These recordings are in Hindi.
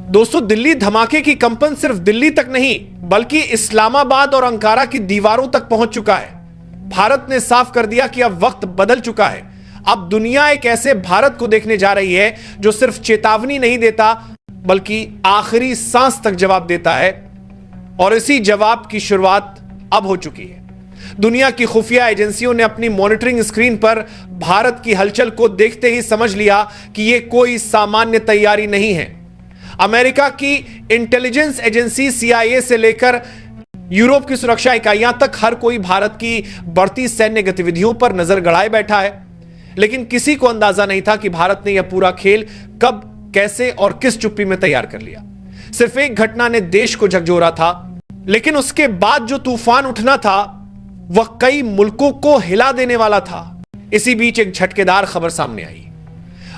दोस्तों, दिल्ली धमाके की कंपन सिर्फ दिल्ली तक नहीं बल्कि इस्लामाबाद और अंकारा की दीवारों तक पहुंच चुका है। भारत ने साफ कर दिया कि अब वक्त बदल चुका है। अब दुनिया एक ऐसे भारत को देखने जा रही है जो सिर्फ चेतावनी नहीं देता बल्कि आखिरी सांस तक जवाब देता है। और इसी जवाब की शुरुआत अब हो चुकी है। दुनिया की खुफिया एजेंसियों ने अपनी मॉनिटरिंग स्क्रीन पर भारत की हलचल को देखते ही समझ लिया कि यह कोई सामान्य तैयारी नहीं है। अमेरिका की इंटेलिजेंस एजेंसी CIA से लेकर यूरोप की सुरक्षा इकाइयां तक हर कोई भारत की बढ़ती सैन्य गतिविधियों पर नजर गड़ाए बैठा है। लेकिन किसी को अंदाजा नहीं था कि भारत ने यह पूरा खेल कब, कैसे और किस चुप्पी में तैयार कर लिया। सिर्फ एक घटना ने देश को झकझोरा था, लेकिन उसके बाद जो तूफान उठना था वह कई मुल्कों को हिला देने वाला था। इसी बीच एक झटकेदार खबर सामने आई।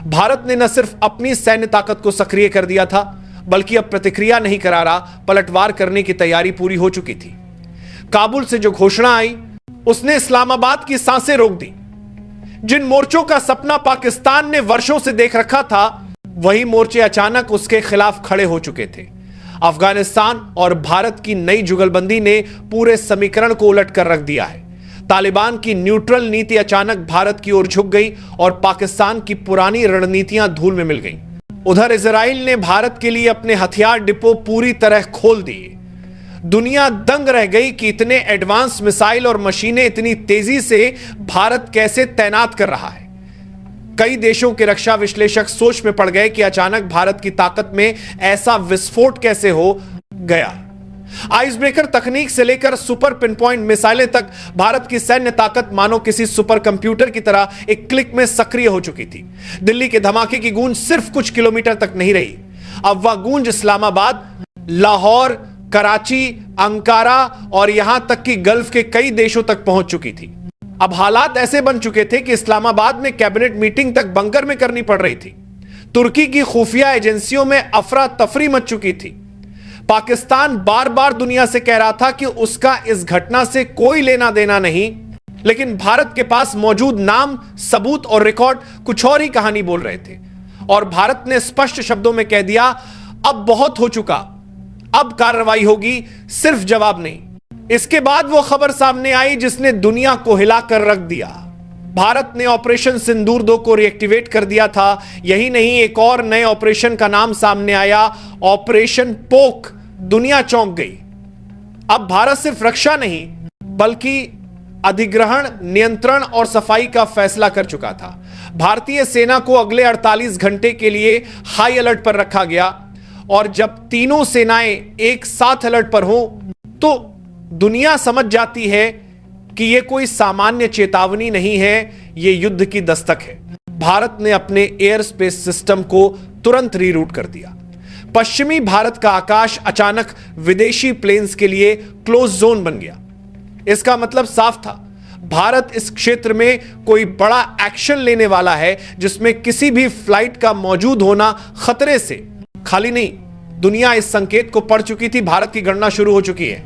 भारत ने न सिर्फ अपनी सैन्य ताकत को सक्रिय कर दिया था बल्कि अब प्रतिक्रिया नहीं करा रहा, पलटवार करने की तैयारी पूरी हो चुकी थी। काबुल से जो घोषणा आई उसने इस्लामाबाद की सांसें रोक दी। जिन मोर्चों का सपना पाकिस्तान ने वर्षों से देख रखा था, वही मोर्चे अचानक उसके खिलाफ खड़े हो चुके थे। अफगानिस्तान और भारत की नई जुगलबंदी ने पूरे समीकरण को उलट कर रख दिया है। तालिबान की न्यूट्रल नीति अचानक भारत की ओर झुक गई और पाकिस्तान की पुरानी रणनीतियां धूल में मिल गईं। उधर इजराइल ने भारत के लिए अपने हथियार डिपो पूरी तरह खोल दिए। दुनिया दंग रह गई कि इतने एडवांस मिसाइल और मशीनें इतनी तेजी से भारत कैसे तैनात कर रहा है। कई देशों के रक्षा विश्लेषक सोच में पड़ गए कि अचानक भारत की ताकत में ऐसा विस्फोट कैसे हो गया। आइस ब्रेकर तकनीक से लेकर सुपर पिनपॉइंट मिसाइलें तक भारत की सैन्य ताकत मानो किसी सुपर कंप्यूटर की तरह एक क्लिक में सक्रिय हो चुकी थी। दिल्ली के धमाके की गूंज सिर्फ कुछ किलोमीटर तक नहीं रही, अब वह गूंज इस्लामाबाद, लाहौर, कराची, अंकारा और यहां तक कि गल्फ के कई देशों तक पहुंच चुकी थी। अब हालात ऐसे बन चुके थे कि इस्लामाबाद में कैबिनेट मीटिंग तक बंकर में करनी पड़ रही थी। तुर्की की खुफिया एजेंसियों में अफरा तफरी मच चुकी थी। पाकिस्तान बार बार दुनिया से कह रहा था कि उसका इस घटना से कोई लेना देना नहीं, लेकिन भारत के पास मौजूद नाम, सबूत और रिकॉर्ड कुछ और ही कहानी बोल रहे थे। और भारत ने स्पष्ट शब्दों में कह दिया, अब बहुत हो चुका, अब कार्रवाई होगी, सिर्फ जवाब नहीं। इसके बाद वो खबर सामने आई जिसने दुनिया को हिलाकर रख दिया। भारत ने ऑपरेशन सिंदूर 2 को रिएक्टिवेट कर दिया था। यही नहीं, एक और नए ऑपरेशन का नाम सामने आया, ऑपरेशन पोक। दुनिया चौंक गई। अब भारत सिर्फ रक्षा नहीं बल्कि अधिग्रहण, नियंत्रण और सफाई का फैसला कर चुका था। भारतीय सेना को अगले 48 घंटे के लिए हाई अलर्ट पर रखा गया और जब तीनों सेनाएं एक साथ अलर्ट पर हों तो दुनिया समझ जाती है कि यह कोई सामान्य चेतावनी नहीं है, यह युद्ध की दस्तक है। भारत ने अपने एयर स्पेस सिस्टम को तुरंत रीरूट कर दिया। पश्चिमी भारत का आकाश अचानक विदेशी प्लेन्स के लिए क्लोज जोन बन गया। इसका मतलब साफ था, भारत इस क्षेत्र में कोई बड़ा एक्शन लेने वाला है जिसमें किसी भी फ्लाइट का मौजूद होना खतरे से खाली नहीं। दुनिया इस संकेत को पढ़ चुकी थी, भारत की गणना शुरू हो चुकी है।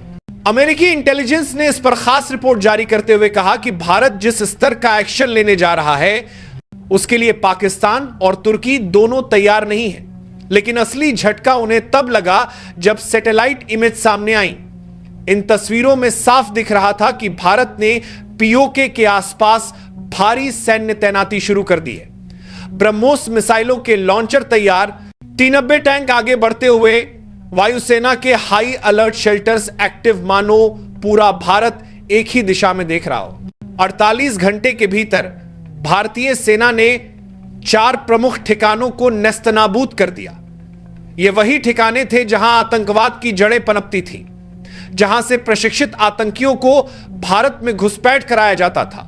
अमेरिकी इंटेलिजेंस ने इस पर खास रिपोर्ट जारी करते हुए कहा कि भारत जिस स्तर का एक्शन लेने जा रहा है उसके लिए पाकिस्तान और तुर्की दोनों तैयार नहीं है। लेकिन असली झटका उन्हें तब लगा जब सैटेलाइट इमेज सामने आई। इन तस्वीरों में साफ दिख रहा था कि भारत ने पीओके के आसपास भारी सैन्य तैनाती शुरू कर दी है। ब्रह्मोस मिसाइलों के लॉन्चर तैयार, T-90 टैंक आगे बढ़ते हुए, वायुसेना के हाई अलर्ट शेल्टर्स एक्टिव, मानो पूरा भारत एक ही दिशा में देख रहा हो। 48 घंटे के भीतर भारतीय सेना ने 4 प्रमुख ठिकानों को नेस्तनाबूद कर दिया। ये वही ठिकाने थे जहां आतंकवाद की जड़ें पनपती थी, जहां से प्रशिक्षित आतंकियों को भारत में घुसपैठ कराया जाता था।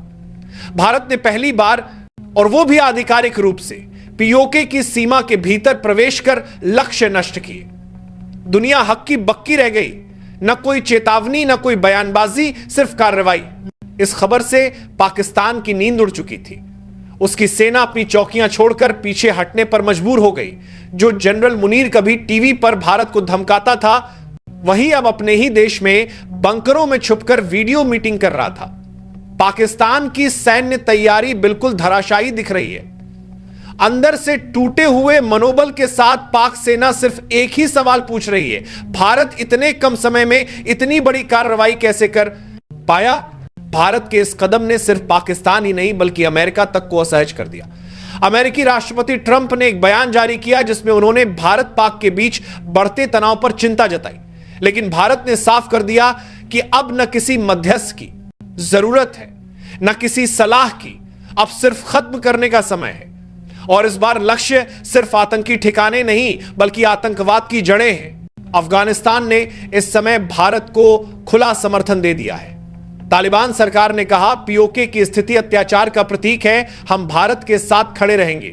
भारत ने पहली बार, और वो भी आधिकारिक रूप से, पीओके की सीमा के भीतर प्रवेश कर लक्ष्य नष्ट किए। दुनिया हक्की बक्की रह गई, न कोई चेतावनी, न कोई बयानबाजी, सिर्फ कार्रवाई। इस खबर से पाकिस्तान की नींद उड़ चुकी थी। उसकी सेना अपनी चौकियां छोड़कर पीछे हटने पर मजबूर हो गई। जो जनरल मुनीर कभी टीवी पर भारत को धमकाता था, वही अब अपने ही देश में बंकरों में छुपकर वीडियो मीटिंग कर रहा था। पाकिस्तान की सैन्य तैयारी बिल्कुल धराशायी दिख रही है। अंदर से टूटे हुए मनोबल के साथ पाक सेना सिर्फ एक ही सवाल पूछ रही है, भारत इतने कम समय में इतनी बड़ी कार्रवाई कैसे कर पाया? भारत के इस कदम ने सिर्फ पाकिस्तान ही नहीं बल्कि अमेरिका तक को असहज कर दिया। अमेरिकी राष्ट्रपति ट्रंप ने एक बयान जारी किया जिसमें उन्होंने भारत पाक के बीच बढ़ते तनाव पर चिंता जताई, लेकिन भारत ने साफ कर दिया कि अब न किसी मध्यस्थ की जरूरत है, न किसी सलाह की, अब सिर्फ खत्म करने का समय है। और इस बार लक्ष्य सिर्फ आतंकी ठिकाने नहीं बल्कि आतंकवाद की जड़ें हैं। अफगानिस्तान ने इस समय भारत को खुला समर्थन दे दिया है। तालिबान सरकार ने कहा, पीओके की स्थिति अत्याचार का प्रतीक है, हम भारत के साथ खड़े रहेंगे।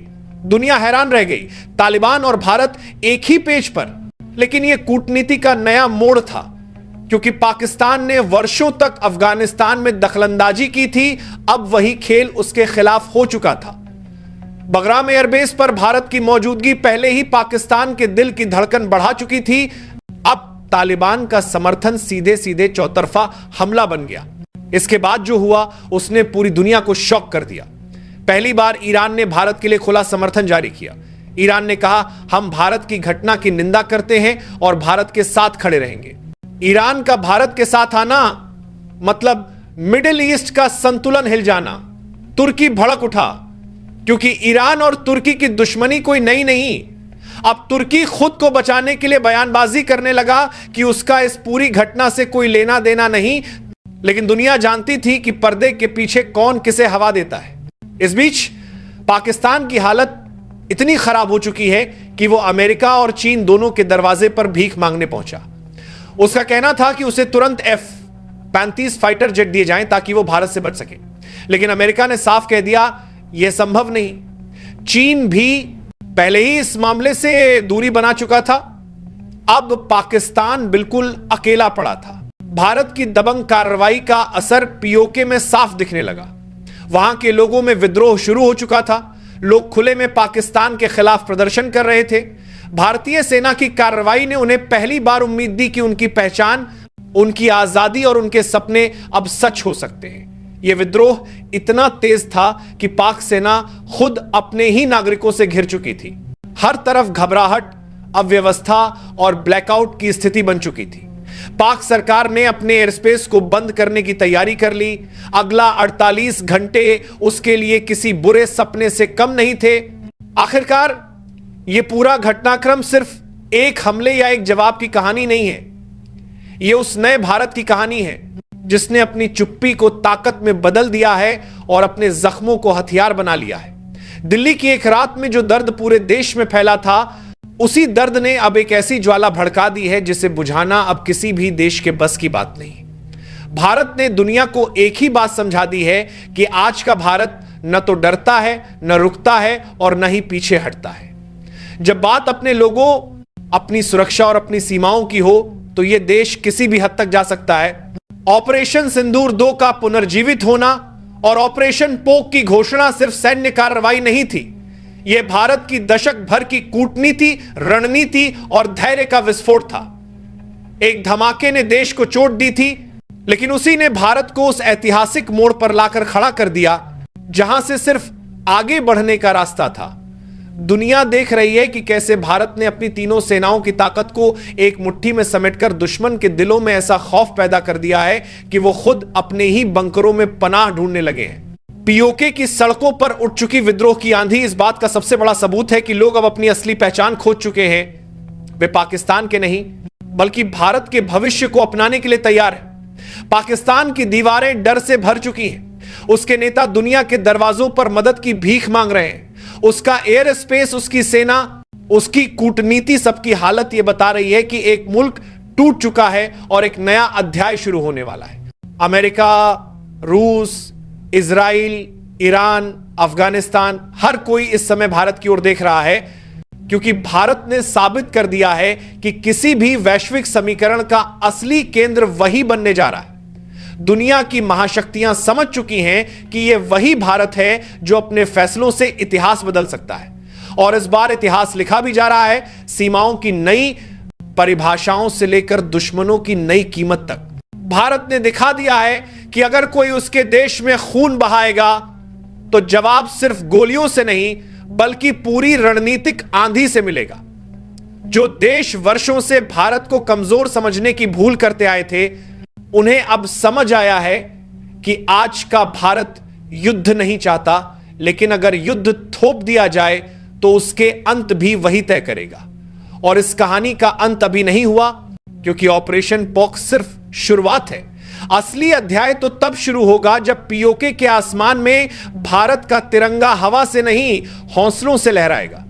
दुनिया हैरान रह गई, तालिबान और भारत एक ही पेज पर। लेकिन यह कूटनीति का नया मोड़ था, क्योंकि पाकिस्तान ने वर्षों तक अफगानिस्तान में दखलंदाजी की थी, अब वही खेल उसके खिलाफ हो चुका था। बगराम एयरबेस पर भारत की मौजूदगी पहले ही पाकिस्तान के दिल की धड़कन बढ़ा चुकी थी, अब तालिबान का समर्थन सीधे सीधे चौतरफा हमला बन गया। इसके बाद जो हुआ उसने पूरी दुनिया को शॉक कर दिया। पहली बार ईरान ने भारत के लिए खुला समर्थन जारी किया। ईरान ने कहा, हम भारत की घटना की निंदा करते हैं और भारत के साथ खड़े रहेंगे। ईरान का भारत के साथ आना मतलब मिडिल ईस्ट का संतुलन हिल जाना। तुर्की भड़क उठा, क्योंकि ईरान और तुर्की की दुश्मनी कोई नई नहीं। अब तुर्की खुद को बचाने के लिए बयानबाजी करने लगा कि उसका इस पूरी घटना से कोई लेना देना नहीं, लेकिन दुनिया जानती थी कि पर्दे के पीछे कौन किसे हवा देता है। इस बीच पाकिस्तान की हालत इतनी खराब हो चुकी है कि वो अमेरिका और चीन दोनों के दरवाजे पर भीख मांगने पहुंचा। उसका कहना था कि उसे तुरंत F-35 फाइटर जेट दिए जाएं ताकि वो भारत से बच सके, लेकिन अमेरिका ने साफ कह दिया यह संभव नहीं। चीन भी पहले ही इस मामले से दूरी बना चुका था, अब पाकिस्तान बिल्कुल अकेला पड़ा था। भारत की दबंग कार्रवाई का असर पीओके में साफ दिखने लगा। वहां के लोगों में विद्रोह शुरू हो चुका था। लोग खुले में पाकिस्तान के खिलाफ प्रदर्शन कर रहे थे। भारतीय सेना की कार्रवाई ने उन्हें पहली बार उम्मीद दी कि उनकी पहचान, उनकी आजादी और उनके सपने अब सच हो सकते हैं। यह विद्रोह इतना तेज था कि पाक सेना खुद अपने ही नागरिकों से घिर चुकी थी। हर तरफ घबराहट, अव्यवस्था और ब्लैकआउट की स्थिति बन चुकी थी। पाक सरकार ने अपने एयरस्पेस को बंद करने की तैयारी कर ली। अगला 48 घंटे उसके लिए किसी बुरे सपने से कम नहीं थे। आखिरकार यह पूरा घटनाक्रम सिर्फ एक हमले या एक जवाब की कहानी नहीं है, यह उस नए भारत की कहानी है जिसने अपनी चुप्पी को ताकत में बदल दिया है और अपने जख्मों को हथियार बना लिया है। दिल्ली की एक रात में जो दर्द पूरे देश में फैला था, उसी दर्द ने अब एक ऐसी ज्वाला भड़का दी है जिसे बुझाना अब किसी भी देश के बस की बात नहीं। भारत ने दुनिया को एक ही बात समझा दी है कि आज का भारत न तो डरता है, न रुकता है और न ही पीछे हटता है। जब बात अपने लोगों, अपनी सुरक्षा और अपनी सीमाओं की हो तो यह देश किसी भी हद तक जा सकता है। ऑपरेशन सिंदूर 2 का पुनर्जीवित होना और ऑपरेशन पोक की घोषणा सिर्फ सैन्य कार्रवाई नहीं थी, यह भारत की दशक भर की कूटनीति, रणनीति और धैर्य का विस्फोट था। एक धमाके ने देश को चोट दी थी, लेकिन उसी ने भारत को उस ऐतिहासिक मोड़ पर लाकर खड़ा कर दिया जहां से सिर्फ आगे बढ़ने का रास्ता था। दुनिया देख रही है कि कैसे भारत ने अपनी तीनों सेनाओं की ताकत को एक मुट्ठी में समेटकर दुश्मन के दिलों में ऐसा खौफ पैदा कर दिया है कि वो खुद अपने ही बंकरों में पनाह ढूंढने लगे हैं। पीओके की सड़कों पर उठ चुकी विद्रोह की आंधी इस बात का सबसे बड़ा सबूत है कि लोग अब अपनी असली पहचान खोज चुके हैं। वे पाकिस्तान के नहीं बल्कि भारत के भविष्य को अपनाने के लिए तैयार हैं। पाकिस्तान की दीवारें डर से भर चुकी हैं। उसके नेता दुनिया के दरवाजों पर मदद की भीख मांग रहे हैं। उसका एयर स्पेस, उसकी सेना, उसकी कूटनीति, सबकी हालत यह बता रही है कि एक मुल्क टूट चुका है और एक नया अध्याय शुरू होने वाला है। अमेरिका, रूस, इजराइल, ईरान, अफगानिस्तान, हर कोई इस समय भारत की ओर देख रहा है, क्योंकि भारत ने साबित कर दिया है कि किसी भी वैश्विक समीकरण का असली केंद्र वही बनने जा रहा है। दुनिया की महाशक्तियां समझ चुकी हैं कि यह वही भारत है जो अपने फैसलों से इतिहास बदल सकता है, और इस बार इतिहास लिखा भी जा रहा है, सीमाओं की नई परिभाषाओं से लेकर दुश्मनों की नई कीमत तक। भारत ने दिखा दिया है कि अगर कोई उसके देश में खून बहाएगा तो जवाब सिर्फ गोलियों से नहीं बल्कि पूरी रणनीतिक आंधी से मिलेगा। जो देश वर्षों से भारत को कमजोर समझने की भूल करते आए थे, उन्हें अब समझ आया है कि आज का भारत युद्ध नहीं चाहता, लेकिन अगर युद्ध थोप दिया जाए तो उसके अंत भी वही तय करेगा। और इस कहानी का अंत अभी नहीं हुआ, क्योंकि ऑपरेशन पॉक सिर्फ शुरुआत है। असली अध्याय तो तब शुरू होगा जब पीओके के आसमान में भारत का तिरंगा हवा से नहीं, हौसलों से लहराएगा।